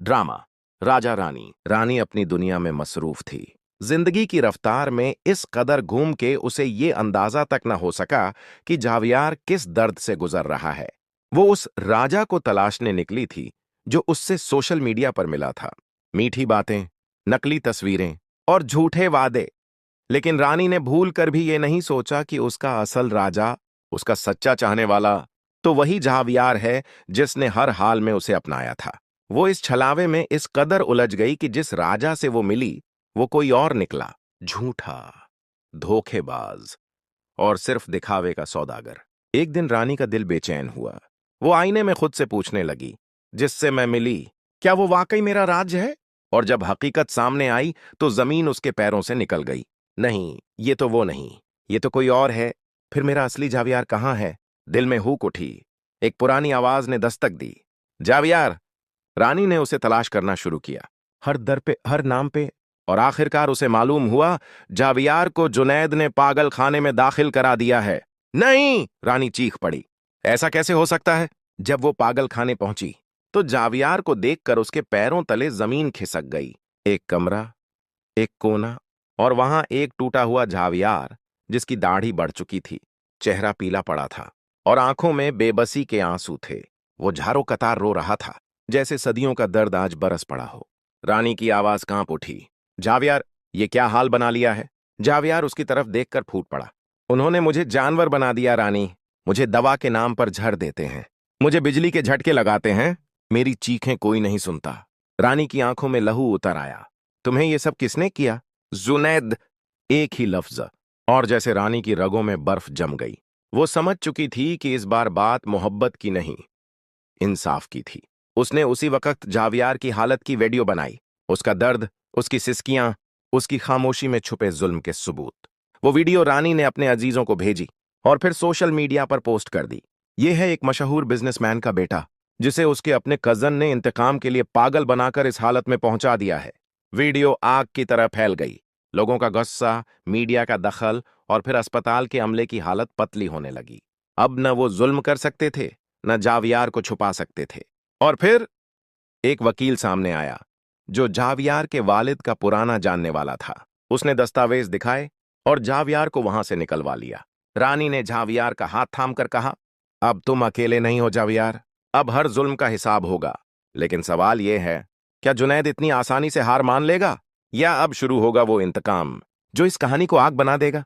Drama. Raja Rani. रानी अपनी दुनिया में मसरूफ थी। जिंदगी की रफ्तार में इस कदर घूम के उसे ये अंदाजा तक न हो सका कि जावियार किस दर्द से गुजर रहा है। वो उस राजा को तलाशने निकली थी जो उससे सोशल मीडिया पर मिला था। मीठी बातें, नकली तस्वीरें और झूठे वादे। लेकिन रानी ने भूल कर भी ये नहीं सोचा कि उसका असल राजा, उसका सच्चा चाहने वाला, तो वही जावियार है जिसने हर हाल में उसे अपनाया था। वो इस छलावे में इस कदर उलझ गई कि जिस राजा से वो मिली वो कोई और निकला। झूठा, धोखेबाज और सिर्फ दिखावे का सौदागर। एक दिन रानी का दिल बेचैन हुआ। वो आईने में खुद से पूछने लगी, जिससे मैं मिली, क्या वो वाकई मेरा राज है? और जब हकीकत सामने आई तो जमीन उसके पैरों से निकल गई। नहीं, ये तो वो नहीं, ये तो कोई और है। फिर मेरा असली जावियार कहाँ है? दिल में हुक उठी। एक पुरानी आवाज ने दस्तक दी, जावियार। रानी ने उसे तलाश करना शुरू किया, हर दर पे, हर नाम पे, और आखिरकार उसे मालूम हुआ जावियार को जुनैद ने पागल खाने में दाखिल करा दिया है। नहीं! रानी चीख पड़ी। ऐसा कैसे हो सकता है? जब वो पागल खाने पहुंची तो जावियार को देखकर उसके पैरों तले जमीन खिसक गई। एक कमरा, एक कोना, और वहां एक टूटा हुआ जावियार जिसकी दाढ़ी बढ़ चुकी थी, चेहरा पीला पड़ा था और आंखों में बेबसी के आंसू थे। वो झारो कतार रो रहा था, जैसे सदियों का दर्द आज बरस पड़ा हो। रानी की आवाज कांप उठी, जावियार, ये क्या हाल बना लिया है? जावियार उसकी तरफ देखकर फूट पड़ा। उन्होंने मुझे जानवर बना दिया रानी। मुझे दवा के नाम पर झड़ देते हैं, मुझे बिजली के झटके लगाते हैं। मेरी चीखें कोई नहीं सुनता। रानी की आंखों में लहू उतर आया। तुम्हें ये सब किसने किया? जुनैद। एक ही लफ्ज, और जैसे रानी की रगों में बर्फ जम गई। वो समझ चुकी थी कि इस बार बात मोहब्बत की नहीं, इंसाफ की थी। उसने उसी वक्त जावियार की हालत की वीडियो बनाई, उसका दर्द, उसकी सिसकियां, उसकी खामोशी में छुपे जुल्म के सबूत। वो वीडियो रानी ने अपने अजीजों को भेजी और फिर सोशल मीडिया पर पोस्ट कर दी। ये है एक मशहूर बिजनेसमैन का बेटा जिसे उसके अपने कजन ने इंतकाम के लिए पागल बनाकर इस हालत में पहुंचा दिया है। वीडियो आग की तरह फैल गई। लोगों का गुस्सा, मीडिया का दखल और फिर अस्पताल के अमले की हालत पतली होने लगी। अब न वो जुल्म कर सकते थे, न जावियार को छुपा सकते थे। और फिर एक वकील सामने आया जो जावियार के वालिद का पुराना जानने वाला था। उसने दस्तावेज दिखाए और जावियार को वहां से निकलवा लिया। रानी ने जावियार का हाथ थामकर कहा, अब तुम अकेले नहीं हो जावियार, अब हर जुल्म का हिसाब होगा। लेकिन सवाल यह है, क्या जुनैद इतनी आसानी से हार मान लेगा, या अब शुरू होगा वो इंतकाम जो इस कहानी को आग बना देगा?